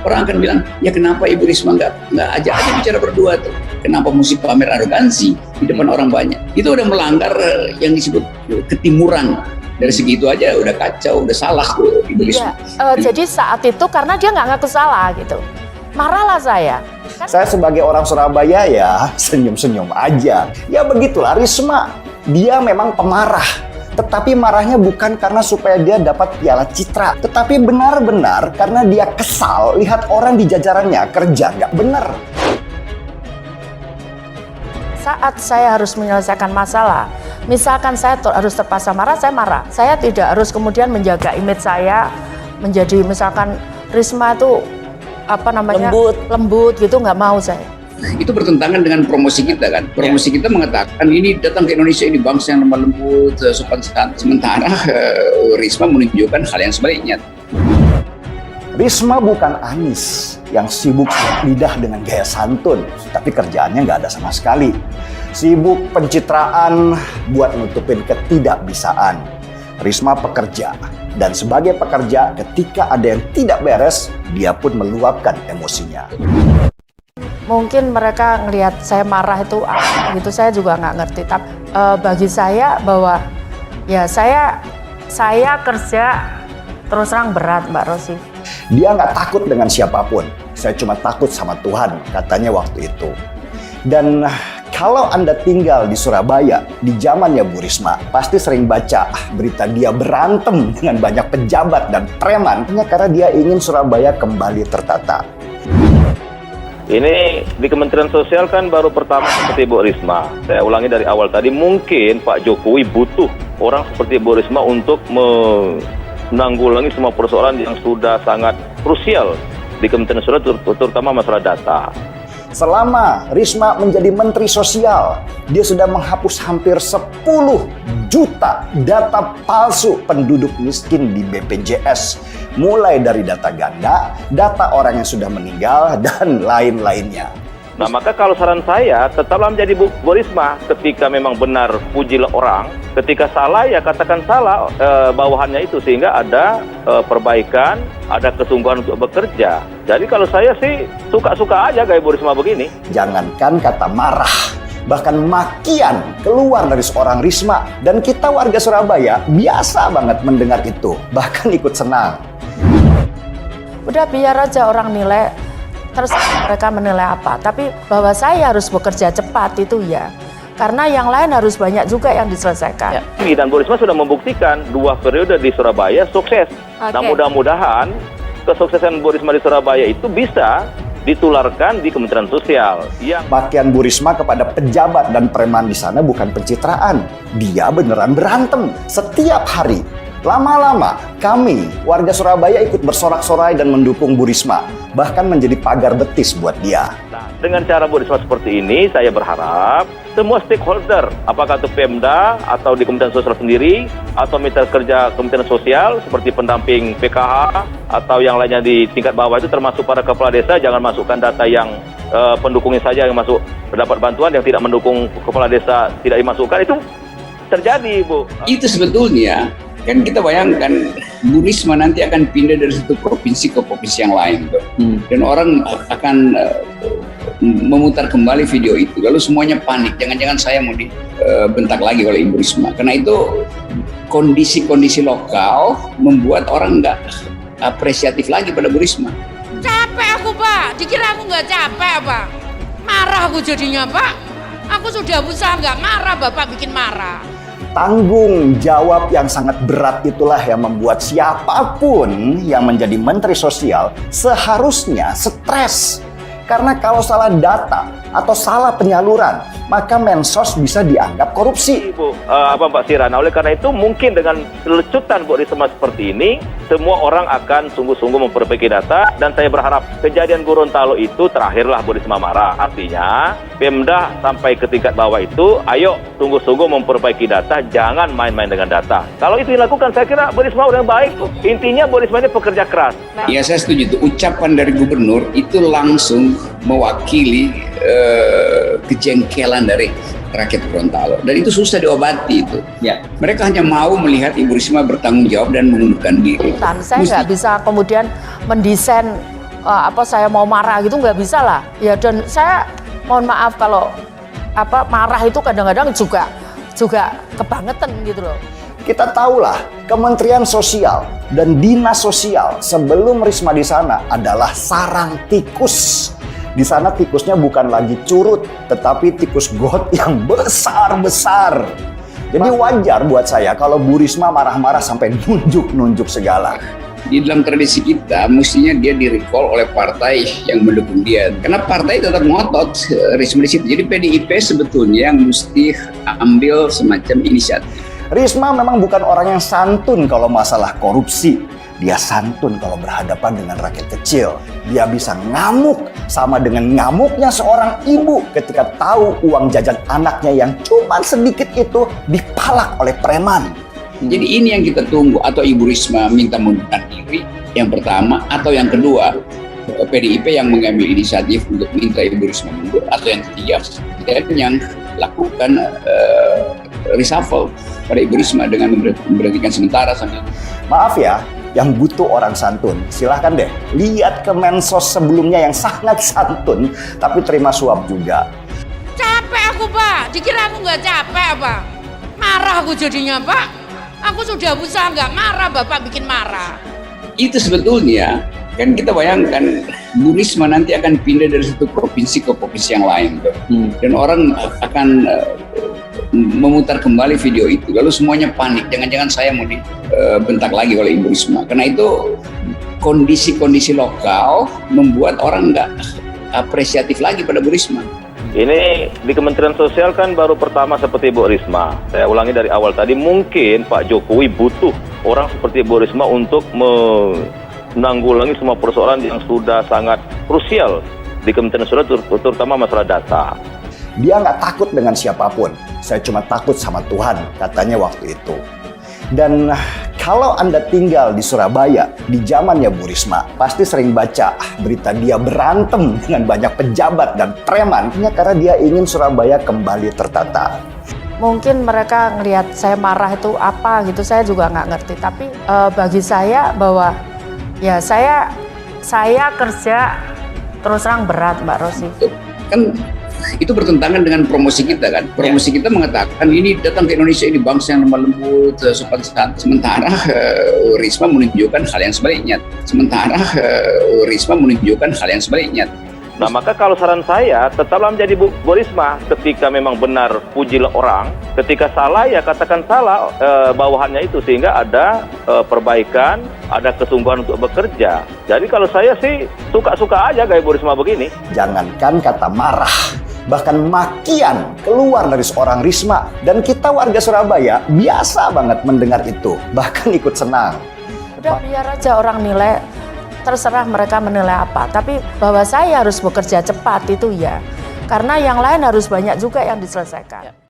orang akan bilang, ya kenapa Ibu Risma nggak ajak aja bicara berdua tuh? Kenapa mesti pamer arogansi di depan orang banyak? Itu udah melanggar yang disebut ketimuran. Dari segitu aja udah kacau, udah salah tuh Ibu Risma. Jadi saat itu karena dia nggak ngaku salah gitu, marahlah saya. Saya sebagai orang Surabaya ya senyum-senyum aja. Ya begitulah Risma. Dia memang pemarah. Tetapi marahnya bukan karena supaya dia dapat piala citra. Tetapi benar-benar karena dia kesal lihat orang di jajarannya kerja nggak benar. Saat saya harus menyelesaikan masalah, misalkan saya harus terpaksa marah, saya marah. Saya tidak harus kemudian menjaga image saya menjadi misalkan Risma itu lembut gitu, nggak mau saya. Itu bertentangan dengan promosi kita kan. Promosi kita mengatakan ini datang ke Indonesia ini bangsa yang lemah lembut, sopan santun. Sementara Risma menunjukkan hal yang sebaliknya. Risma bukan Anies yang sibuk lidah dengan gaya santun, tapi kerjaannya nggak ada sama sekali. Sibuk pencitraan buat nutupin ketidakbisaan. Risma pekerja, dan sebagai pekerja ketika ada yang tidak beres, dia pun meluapkan emosinya. Mungkin mereka ngelihat saya marah itu apa gitu, saya juga nggak ngerti. Tapi bagi saya bahwa ya saya kerja terus terang berat, Mbak Rosi. Dia nggak takut dengan siapapun. Saya cuma takut sama Tuhan, katanya waktu itu. Dan kalau Anda tinggal di Surabaya, di zamannya Bu Risma, pasti sering baca berita dia berantem dengan banyak pejabat dan preman. Hanya karena dia ingin Surabaya kembali tertata. Ini di Kementerian Sosial kan baru pertama seperti Bu Risma. Saya ulangi dari awal tadi, mungkin Pak Jokowi butuh orang seperti Bu Risma untuk menanggulangi semua persoalan yang sudah sangat krusial di Kementerian Sosial, terutama masalah data. Selama Risma menjadi Menteri Sosial, dia sudah menghapus hampir 10 juta data palsu penduduk miskin di BPJS. Mulai dari data ganda, data orang yang sudah meninggal, dan lain-lainnya. Nah, maka kalau saran saya, tetaplah menjadi Bu Risma. Ketika memang benar, pujilah orang. Ketika salah, ya katakan salah bawahannya itu. Sehingga ada perbaikan, ada kesungguhan untuk bekerja. Jadi kalau saya sih, suka-suka aja gaya Bu Risma begini. Jangankan kata marah, bahkan makian keluar dari seorang Risma. Dan kita warga Surabaya biasa banget mendengar itu. Bahkan ikut senang. Udah biar aja orang nilai, terus mereka menilai apa. Tapi bahwa saya harus bekerja cepat itu ya. Karena yang lain harus banyak juga yang diselesaikan. Dan Bu Risma sudah membuktikan 2 periode di Surabaya sukses. Nah, mudah-mudahan kesuksesan Bu Risma di Surabaya itu bisa ditularkan di Kementerian Sosial. Makian Bu Risma kepada pejabat dan preman di sana bukan pencitraan. Dia beneran berantem setiap hari. Lama-lama kami warga Surabaya ikut bersorak-sorai dan mendukung Bu Risma, bahkan menjadi pagar betis buat dia. Nah, dengan cara Bu Risma seperti ini, saya berharap semua stakeholder, apakah itu Pemda atau di Kementerian Sosial sendiri, atau mitra kerja Kementerian Sosial seperti pendamping PKH atau yang lainnya di tingkat bawah itu, termasuk para kepala desa, jangan masukkan data yang pendukungnya saja yang masuk mendapat bantuan, yang tidak mendukung kepala desa tidak dimasukkan. Itu terjadi, Bu. Itu sebetulnya kan kita bayangkan Bu Risma nanti akan pindah dari satu provinsi ke provinsi yang lain, dan orang akan memutar kembali video itu, lalu semuanya panik, jangan-jangan saya mau dibentak lagi oleh Ibu Risma. Karena itu kondisi-kondisi lokal membuat orang nggak apresiatif lagi pada Bu Risma. Capek aku, Pak. Dikira aku nggak capek apa? Marah aku jadinya, Pak. Aku sudah berusaha nggak marah, Bapak bikin marah. Tanggung jawab yang sangat berat itulah yang membuat siapapun yang menjadi Menteri Sosial seharusnya stres. Karena kalau salah data atau salah penyaluran, maka Mensos bisa dianggap korupsi. Mbak Sira, nah oleh karena itu mungkin dengan lecutan Bu Risma seperti ini, semua orang akan sungguh-sungguh memperbaiki data, dan saya berharap kejadian Gorontalo itu terakhirlah Bu Risma marah. Artinya Pemda sampai ke tingkat bawah itu, ayo sungguh-sungguh memperbaiki data, jangan main-main dengan data. Kalau itu dilakukan, saya kira Bu Risma udah baik. Intinya Bu Risma ini pekerja keras. Ya, saya setuju. Ucapan dari gubernur itu langsung mewakili kejengkelan dari rakyat Gorontalo, dan itu susah diobati itu. Ya, mereka hanya mau melihat Ibu Risma bertanggung jawab dan mengundurkan diri. Saya nggak bisa kemudian mendesain saya mau marah gitu nggak bisa lah. Ya dan saya mohon maaf kalau marah itu kadang-kadang juga kebangetan gitu loh. Kita tahulah Kementerian Sosial dan Dinas Sosial sebelum Risma di sana adalah sarang tikus. Di sana tikusnya bukan lagi curut, tetapi tikus got yang besar-besar. Jadi wajar buat saya kalau Bu Risma marah-marah sampai nunjuk-nunjuk segala. Di dalam tradisi kita, mestinya dia di-recall oleh partai yang mendukung dia. Karena partai tetap ngotot Risma di situ. Jadi PDIP sebetulnya yang mesti ambil semacam inisiatif. Risma memang bukan orang yang santun kalau masalah korupsi. Dia santun kalau berhadapan dengan rakyat kecil. Dia bisa ngamuk sama dengan ngamuknya seorang ibu ketika tahu uang jajan anaknya yang cuma sedikit itu dipalak oleh preman. Jadi ini yang kita tunggu, atau Ibu Risma minta mengundurkan diri yang pertama, atau yang kedua PDIP yang mengambil inisiatif untuk minta Ibu Risma mundur, atau yang ketiga dan yang lakukan reshuffle pada Ibu Risma dengan memberhentikan sementara sambil. Maaf ya, yang butuh orang santun, silahkan deh lihat ke Mensos sebelumnya yang sangat santun tapi terima suap juga. Capek aku Pak, dikira aku nggak capek apa? Marah aku jadinya Pak. Aku sudah berusaha nggak marah, Bapak bikin marah. Itu sebetulnya, kan kita bayangkan Bu Risma nanti akan pindah dari satu provinsi ke provinsi yang lain. Dan orang akan memutar kembali video itu. Lalu semuanya panik, jangan-jangan saya mau dibentak lagi oleh Ibu Risma. Karena itu kondisi-kondisi lokal membuat orang nggak apresiatif lagi pada Bu Risma. Ini di Kementerian Sosial kan baru pertama seperti Bu Risma. Saya ulangi dari awal tadi, mungkin Pak Jokowi butuh orang seperti Bu Risma untuk menanggulangi semua persoalan yang sudah sangat krusial di Kementerian Sosial, terutama masalah data. Dia nggak takut dengan siapapun. Saya cuma takut sama Tuhan, katanya waktu itu. Dan kalau Anda tinggal di Surabaya di zamannya Bu Risma, pasti sering baca berita dia berantem dengan banyak pejabat dan preman karena dia ingin Surabaya kembali tertata. Mungkin mereka ngelihat saya marah itu apa gitu, saya juga nggak ngerti. Tapi bagi saya bahwa ya saya kerja terus terang berat Mbak Rosi. Kan itu bertentangan dengan promosi kita kan. Promosi kita mengatakan ini datang ke Indonesia ini bangsa yang lemah lembut, sopan santun. Sementara Risma menunjukkan hal yang sebaliknya. Nah, maka kalau saran saya tetaplah menjadi Bu Risma. Ketika memang benar, pujilah orang. Ketika salah ya katakan salah bawahannya itu, sehingga ada perbaikan, ada kesungguhan untuk bekerja. Jadi kalau saya sih suka-suka aja gaya Bu Risma begini. Jangankan kata marah, bahkan makian keluar dari seorang Risma. Dan kita warga Surabaya biasa banget mendengar itu, bahkan ikut senang. Udah biar aja orang nilai, terserah mereka menilai apa. Tapi bahwa saya harus bekerja cepat itu ya, karena yang lain harus banyak juga yang diselesaikan.